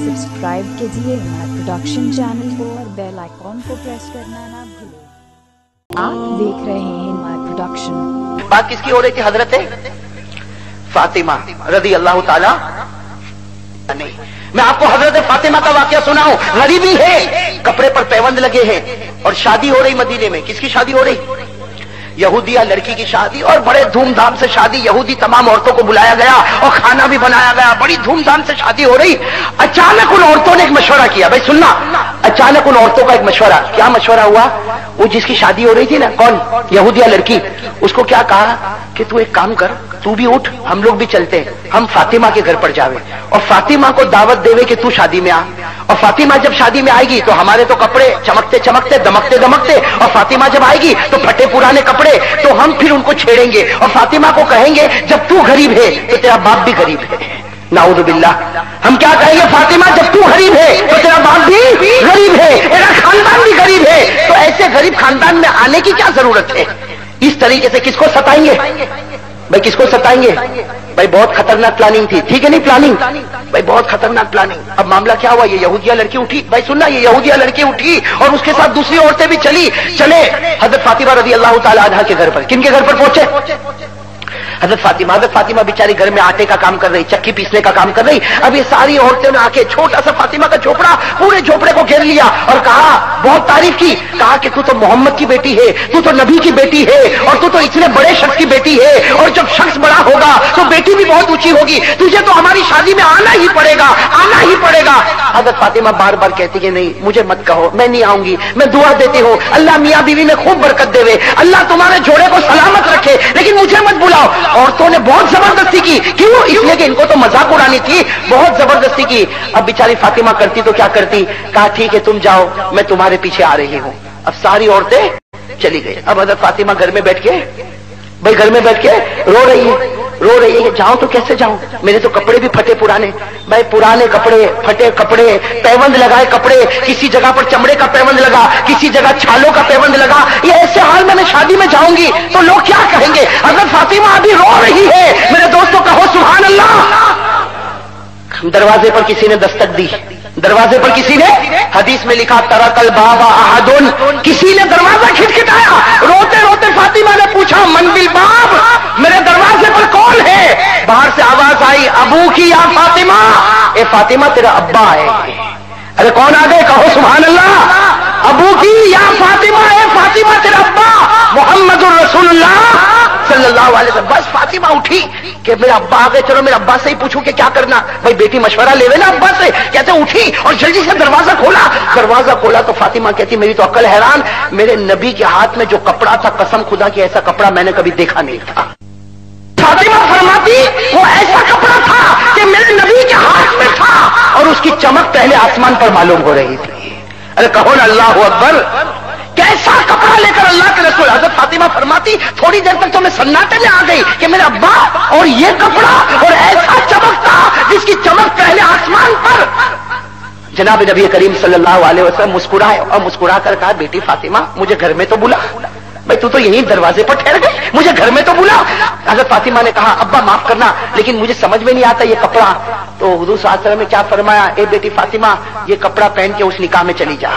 Subscribe कीजिए हमारे production channel को और बेल आइकॉन को प्रेस करना ना भूलें। आप देख रहे हैं हमारे प्रोडक्शन। बात किसकी हो रही थी? हजरत फातिमा रदी अल्लाह ताला। नहीं, मैं आपको हजरत फातिमा का वाकया सुनाऊं। गरीबी है, कपड़े पर पैबंद लगे हैं और शादी हो रही मदीने में। किसकी शादी हो रही? यहूदिया लड़की की शादी, और बड़े धूमधाम से शादी। यहूदी तमाम औरतों को बुलाया गया और खाना भी बनाया गया। बड़ी धूमधाम से शादी हो रही। अचानक उन औरतों ने एक मशवरा किया। भाई सुनना, अचानक उन औरतों का एक मशवरा। क्या मशवरा हुआ? वो जिसकी शादी हो रही थी ना, कौन? यहूदिया लड़की। उसको क्या कहा कि तू एक काम कर, तू भी उठ, हम लोग भी चलते हैं, हम फातिमा के घर पर जावे और फातिमा को दावत देवे कि तू शादी में आ। और फातिमा जब शादी में आएगी तो हमारे तो कपड़े चमकते चमकते दमकते दमकते, और फातिमा जब आएगी तो फटे पुराने कपड़े, तो हम फिर उनको छेड़ेंगे और फातिमा को कहेंगे जब तू गरीब है तो तेरा बाप भी गरीब है। नाऊज़ बिल्लाह। हम क्या कहेंगे? फातिमा जब तू गरीब है तो तेरा बाप भी गरीब है, तेरा खानदान भी गरीब है। तो ऐसे गरीब खानदान में आने की क्या जरूरत है? इस तरीके से किसको सताएंगे भाई? किसको सताएंगे भाई? बहुत खतरनाक प्लानिंग थी, ठीक है नहीं? प्लानिंग भाई बहुत खतरनाक प्लानिंग। अब मामला क्या हुआ? ये यहूदिया लड़की उठी। भाई सुनना, ये यहूदिया लड़की उठी और उसके साथ दूसरी औरतें भी चले हजरत फातिमा रज़ी अल्लाह ताला अन्हा के घर पर। किनके घर पर पहुंचे? हजरत फातिमा बेचारी घर में आटे का काम कर रही, चक्की पीसने का काम कर रही। अब ये सारी औरतें ने आके छोटा सा फातिमा का झोपड़ा, पूरे झोपड़े को घेर लिया और कहा, बहुत तारीफ की, कहा कि तू तो मोहम्मद की बेटी है, तू तो नबी की बेटी है, और तू तो इतने बड़े शख्स की बेटी है, और जब शख्स बड़ा होगा तो बेटी भी बहुत ऊंची होगी, तुझे तो हमारी शादी में आना ही पड़ेगा, आना ही पड़ेगा। हजरत फातिमा बार बार कहती कि नहीं, मुझे मत कहो, मैं नहीं आऊंगी। मैं दुआ देती हूँ अल्लाह मियाँ बीवी में खूब बरकत देवे, अल्लाह तुम्हारे जोड़े को सलामत रखे, लेकिन मुझे मत बुलाओ। औरतों ने बहुत जबरदस्ती की। क्यों? इसलिए कि इनको तो मजाक उड़ानी थी, बहुत जबरदस्ती की। अब बेचारी फातिमा करती तो क्या करती? कहा ठीक है तुम जाओ, मैं तुम्हारे पीछे आ रही हूं। अब सारी औरतें चली गई। अब हजरत फातिमा घर में बैठ के, भाई घर में बैठ के रो रही है, जाऊं तो कैसे जाऊं? मेरे तो कपड़े भी फटे पुराने। भाई पुराने कपड़े, फटे कपड़े, पैबंद लगाए कपड़े, किसी जगह पर चमड़े का पैबंद लगा, किसी जगह छालों का पैबंद लगा। ये ऐसे हाल में मैं शादी में जाऊंगी तो लोग क्या कहेंगे? अगर फातिमा अभी रो रही है, मेरे दोस्तों कहो सुभान अल्लाह। दरवाजे पर किसी ने दस्तक दी, दरवाजे पर किसी ने, हदीस में लिखा तरकल बाबा अहदुन, किसी ने दरवाजा खटखटाया। रोते रोते फातिमा ने पूछा मन बिल बाब, मेरे दरवाजे पर कौन है? बाहर से आवाज आई, अबू की या फातिमा, ए फातिमा तेरा अब्बा है। अरे कौन आ गए? कहो सुभान अल्लाह। अबू की या फातिमा, ए फातिमा तेरा अब्बा मोहम्मदुर रसूलुल्लाह सल्लल्लाहु अलैहि वसल्लम। बस फातिमा उठी कि मेरा अब्बा आ गए, चलो मेरे अब्बा से ही पूछूं कि क्या करना। भाई बेटी मशवरा लेवे ना अब्बा से। कहते उठी और जल्दी से दरवाजा खोला। दरवाजा खोला तो फातिमा कहती मेरी तो अक्ल हैरान, मेरे नबी के हाथ में जो कपड़ा था, कसम खुदा की ऐसा कपड़ा मैंने कभी देखा नहीं था। फातिमा फरमाती वो ऐसा कपड़ा था कि मेरे नबी के हाथ में था और उसकी चमक पहले आसमान पर मालूम हो रही थी। अरे कहो ना अल्लाह अकबर। कैसा कपड़ा लेकर अल्लाह के रसूल। हज़रत फातिमा फरमाती थोड़ी देर तक तो मैं सन्नाटे में आ गई कि मेरा अब्बा और ये कपड़ा और ऐसा चमकता जिसकी चमक पहले आसमान पर। जनाब नबी करीम सल्लल्लाहु अलैहि वसल्लम मुस्कुराए और मुस्कुरा कर कहा, बेटी फातिमा मुझे घर में तो बुला। भाई तू तो यहीं दरवाजे पर ठहर गई, मुझे घर में तो बुला। हज़रत फातिमा ने कहा, अब्बा माफ करना, लेकिन मुझे समझ में नहीं आता ये कपड़ा। तो हुज़ूर सल्लल्लाहु अलैहि वसल्लम ने क्या फरमाया, ए बेटी फातिमा ये कपड़ा पहन के उस निकाह में चली जा,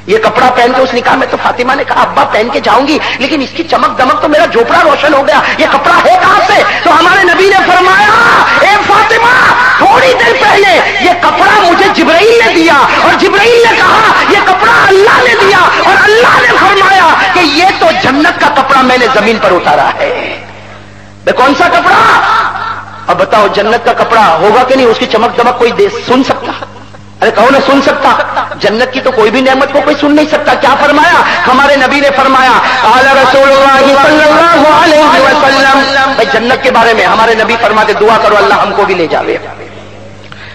ये कपड़ा पहन के उस निकाह में। तो फातिमा ने कहा, अब्बा पहन के जाऊंगी, लेकिन इसकी चमक दमक तो मेरा झोपड़ा रोशन हो गया, ये कपड़ा है कहां से? तो हमारे नबी ने फरमाया, ए फातिमा थोड़ी देर पहले ये कपड़ा मुझे जिब्राइल ने दिया और जिब्राइल ने कहा ये कपड़ा अल्लाह ने दिया और अल्लाह ने फरमाया कि ये तो जन्नत का कपड़ा मैंने जमीन पर उतारा है। कौन सा कपड़ा? अब बताओ जन्नत का कपड़ा होगा कि नहीं? उसकी चमक दमक कोई सुन सकता? अरे कहो ना सुन सकता? जन्नत की तो कोई भी नेमत को कोई सुन नहीं सकता। क्या फरमाया? हमारे नबी ने फरमाया, आला रसूलुल्लाह सल्लल्लाहु अलैहि वसल्लम। भाई जन्नत के बारे में हमारे नबी फरमाते, दुआ करो अल्लाह हमको भी ले जावे।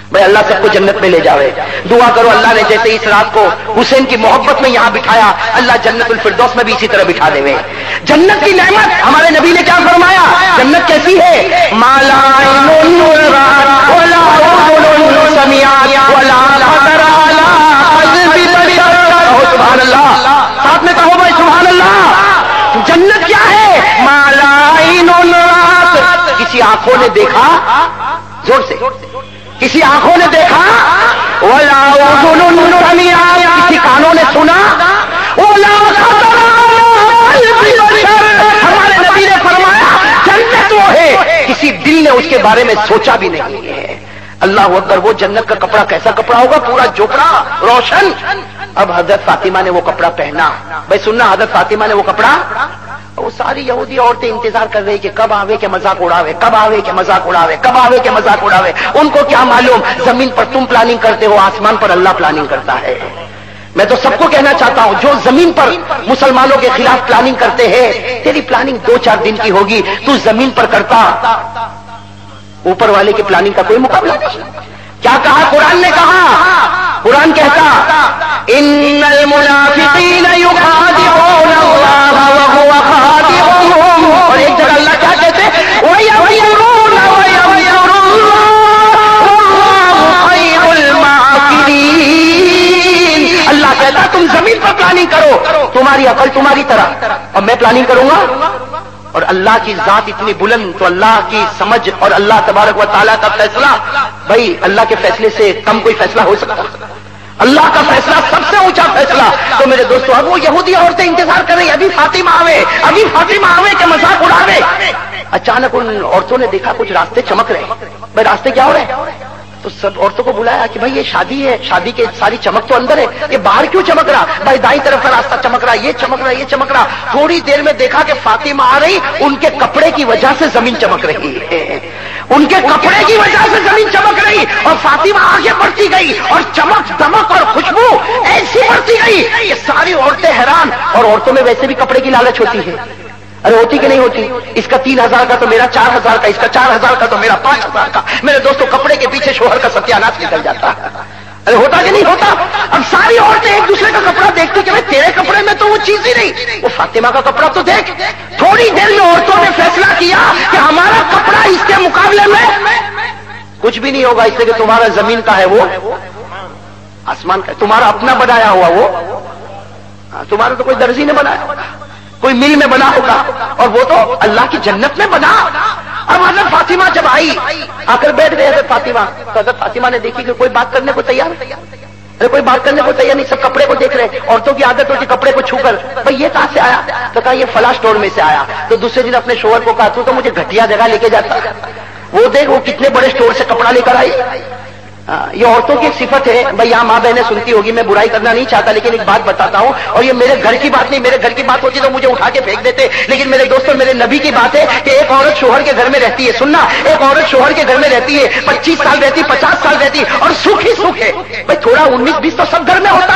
भाई अल्लाह सबको जन्नत में ले जावे। दुआ करो अल्लाह ने जैसे इस रात को हुसैन की मोहब्बत में यहां बिठाया, अल्लाह जन्नतुल फिरदौस में भी इसी तरह बिठा देवे। जन्नत की नेमत हमारे नबी ने क्या फरमाया? जन्नत कैसी है? माला सुभान अल्लाह, साथ में कहो भाई सुभान अल्लाह। जन्नत क्या है? मालाइन किसी आंखों ने देखा, जोर से, किसी आंखों ने देखा, वला उज़ुनुन समिअत, किसी कानों ने सुना, वला खतर अला क़ल्बि बशर, हमारे नबी ने फरमाया जन्नत वो है किसी दिल ने उसके बारे में सोचा भी नहीं है। अल्लाह अकबर, वो जन्नत का कपड़ा कैसा कपड़ा होगा, पूरा जोकड़ा रोशन। अब हजरत फातिमा ने वो कपड़ा पहना। भाई सुनना, हजरत फातिमा ने वो कपड़ा, वो सारी यहूदी औरतें इंतजार कर रही कि कब आवे के मजाक उड़ावे, कब आवे के मजाक उड़ावे, कब आवे के मजाक उड़ावे। उनको क्या मालूम, जमीन पर तुम प्लानिंग करते हो, आसमान पर अल्लाह प्लानिंग करता है। मैं तो सबको कहना चाहता हूं, जो जमीन पर मुसलमानों के खिलाफ प्लानिंग करते हैं, तेरी प्लानिंग 2-4 दिन की होगी, तू जमीन पर करता, ऊपर वाले की प्लानिंग का कोई मुकाबला नहीं। क्या कहा कुरान ने, कहा कुरान कहता इन्नल मुनाफिकीन युखादिऊना अल्लाह व हुवा खादिउहुम, और एक जगह अल्लाह क्या कहते, व यमकुरूना व यमकुरुल्लाह वल्लाहु खैरुल माकिरीन। अल्लाह कहता तुम जमीन पर प्लानिंग करो, तुम्हारी अकल तुम्हारी तरह, और मैं प्लानिंग करूंगा। और अल्लाह की जात इतनी बुलंद, तो अल्लाह की समझ और अल्लाह तबारक व तआला का फैसला, भाई अल्लाह के फैसले से कम कोई फैसला हो सकता है? अल्लाह का फैसला सबसे ऊंचा फैसला। तो मेरे दोस्तों, अब वो यहूदी औरतें इंतजार कर रही, अभी फातिमा आवे, अभी फातिमा आवे के मजाक उड़ावे। अचानक उन औरतों ने देखा कुछ रास्ते चमक रहे। भाई रास्ते क्या हो रहे हैं? तो सब औरतों को बुलाया कि भाई ये शादी है, शादी के सारी चमक तो अंदर है, ये बाहर क्यों चमक रहा? भाई दाईं तरफ का रास्ता चमक रहा, ये चमक रहा, ये चमक रहा। थोड़ी देर में देखा कि फातिमा आ रही, उनके कपड़े की वजह से जमीन चमक रही है, उनके कपड़े की वजह से जमीन चमक रही, और फातिमा आगे बढ़ती गई, और चमक दमक और खुशबू ऐसी बढ़ती गई कि सारी औरतें हैरान। और औरतों में वैसे भी कपड़े की लालच होती है, अरे होती कि नहीं होती? इसका 3000 का तो मेरा 4000 का, इसका 4000 का तो मेरा 5000 का। मेरे दोस्तों, कपड़े के पीछे शोहर का सत्यानाश निकल जाता है। अरे होता कि नहीं होता? अब सारी औरतें एक दूसरे का कपड़ा देखती कि भाई तेरे कपड़े में तो वो चीज ही नहीं, वो फातिमा का कपड़ा तो देख। थोड़ी देर में औरतों ने फैसला किया कि हमारा कपड़ा इसके मुकाबले में कुछ भी नहीं होगा, इसलिए कि तुम्हारा जमीन का है, वो आसमान का, तुम्हारा अपना बनाया हुआ वो, तुम्हारा तो कोई दर्जी ने बनाया, कोई मिल में बना होगा, और वो तो अल्लाह की जन्नत में बना। अब हजरत फातिमा जब आई, आकर बैठ गए हजरत फातिमा, तो हजरत फातिमा ने देखी कि कोई बात करने को तैयार नहीं। अरे कोई बात करने को तैयार नहीं, सब कपड़े को देख रहे। औरतों की आदत होती कपड़े को छूकर, भाई ये कहां से आया? तो कहा ये फला स्टोर में से आया। तो दूसरे दिन अपने शोहर को कहा तू तो मुझे घटिया जगह लेके जाता, वो देख वो कितने बड़े स्टोर से कपड़ा लेकर आई। ये औरतों की एक सिफत है। भाई यहाँ माँ बहनें सुनती होगी, मैं बुराई करना नहीं चाहता, लेकिन एक बात बताता हूँ, और ये मेरे घर की बात नहीं, मेरे घर की बात होती तो मुझे उठा के फेंक देते, लेकिन मेरे दोस्तों मेरे नबी की बात है कि एक औरत शोहर के घर में रहती है। सुनना, एक औरत शोहर के घर में रहती है, 25 साल रहती, 50 साल रहती, और सुख ही सुख है। भाई थोड़ा 19-20 तो सब घर में होता,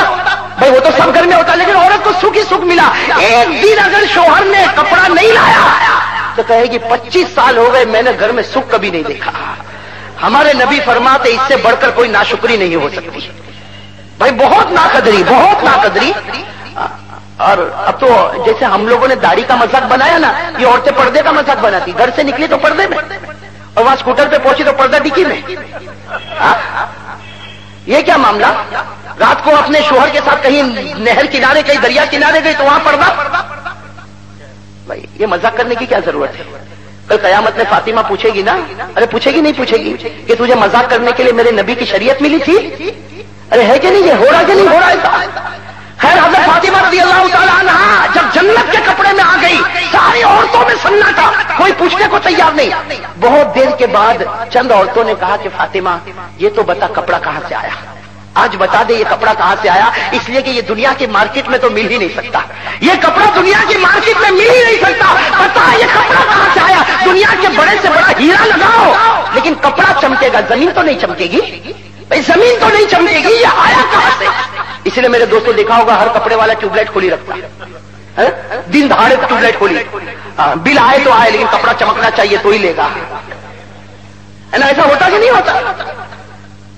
भाई वो तो सब घर में होता, लेकिन औरत को सुख ही सुख मिला। एक दिन अगर शोहर ने कपड़ा नहीं लाया तो कहेगी 25 साल हो गए मैंने घर में सुख कभी नहीं देखा। हमारे नबी फरमाते इससे बढ़कर कोई नाशुक्री नहीं हो सकती। भाई बहुत नाकदरी, बहुत नाकदरी। और अब तो जैसे हम लोगों ने दाढ़ी का मजाक बनाया ना, ये औरतें पर्दे का मजाक बनाती, घर से निकली तो पर्दे में, और वहां स्कूटर पे पहुंची तो पर्दा डिक्की में। ये क्या मामला? रात को अपने शोहर के साथ कहीं नहर किनारे, कहीं दरिया किनारे गई तो वहां पर्दा। भाई ये मजाक करने की क्या जरूरत है? कल कयामत में फातिमा पूछेगी ना, अरे पूछेगी नहीं पूछेगी कि तुझे मजाक करने के लिए मेरे नबी की शरीयत मिली थी? अरे है कि नहीं, ये हो रहा कि नहीं हो रहा ऐसा? खैर हज़रत फातिमा रज़ियल्लाहु ताला अन्हा जब जन्नत के कपड़े में आ गई, सारी औरतों में सन्नाटा, कोई पूछने को तैयार नहीं। बहुत देर के बाद चंद औरतों ने कहा कि फातिमा ये तो बता कपड़ा कहां से आया, आज बता दे ये कपड़ा कहां से आया, इसलिए कि ये दुनिया के मार्केट में तो मिल ही नहीं सकता, ये कपड़ा दुनिया की मार्केट में मिल ही नहीं सकता। बता ये कपड़ा कहां से आया? दुनिया के बड़े से बड़ा हीरा लगाओ, लेकिन कपड़ा चमकेगा, जमीन तो नहीं चमकेगी। भाई जमीन तो नहीं चमकेगी, ये आया कहां से? इसलिए मेरे दोस्तों देखा होगा हर कपड़े वाला ट्यूबलाइट खोली रखता है, दिन दहाड़े ट्यूबलाइट खोली, बिल आए तो आए लेकिन कपड़ा चमकना चाहिए तो ही लेगा, है ना? ऐसा होता कि नहीं होता?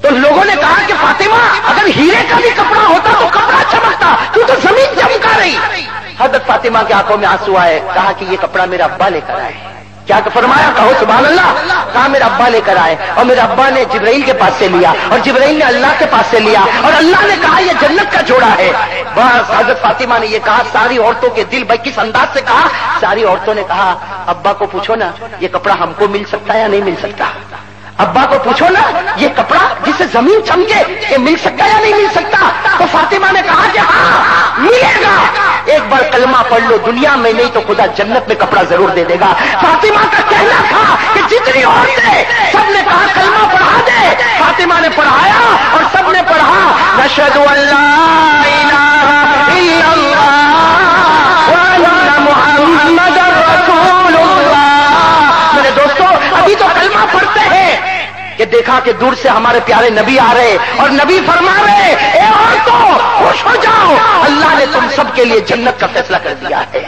तो लोगों ने कहा कि फातिमा अगर हीरे का भी कपड़ा होता तो कपड़ा चमकता, तू तो जमीन चमका रही। हज़रत फातिमा की आंखों में आंसू आए, कहा कि ये कपड़ा मेरा अब्बा लेकर आए। क्या फरमाया? कहो सुभान अल्लाह। कहा मेरा अब्बा लेकर आए, और मेरे अब्बा ने जिब्राइल के पास से लिया, और जिब्राइल ने अल्लाह के पास से लिया, और अल्लाह ने कहा ये जन्नत का जोड़ा है। बस हज़रत फातिमा ने ये कहा, सारी औरतों के दिल, भाई किस अंदाज से कहा, सारी औरतों ने कहा अब्बा को पूछो ना ये कपड़ा हमको मिल सकता है या नहीं मिल सकता। अब्बा को पूछो ना, ये कपड़ा जिससे जमीन चमके ये मिल सकता या नहीं मिल सकता? तो फातिमा ने कहा कि हाँ मिलेगा, एक बार कलमा पढ़ लो, दुनिया में नहीं तो खुदा जन्नत में कपड़ा जरूर दे देगा। फातिमा का कहना था कि जितनी औरतें सबने कहा कलमा पढ़ा दे, फातिमा ने पढ़ाया और सबने पढ़ा नशहदु अल्ला इलाहा इल्लल्लाह व अन्ना मुहम्मदर रसूलुल्लाह। मेरे दोस्तों, अभी तो कलमा पढ़ते हैं कि देखा कि दूर से हमारे प्यारे नबी आ रहे और नबी फरमा रहे, ए औरतों खुश हो जाओ, अल्लाह ने तुम सबके लिए जन्नत का फैसला कर दिया है।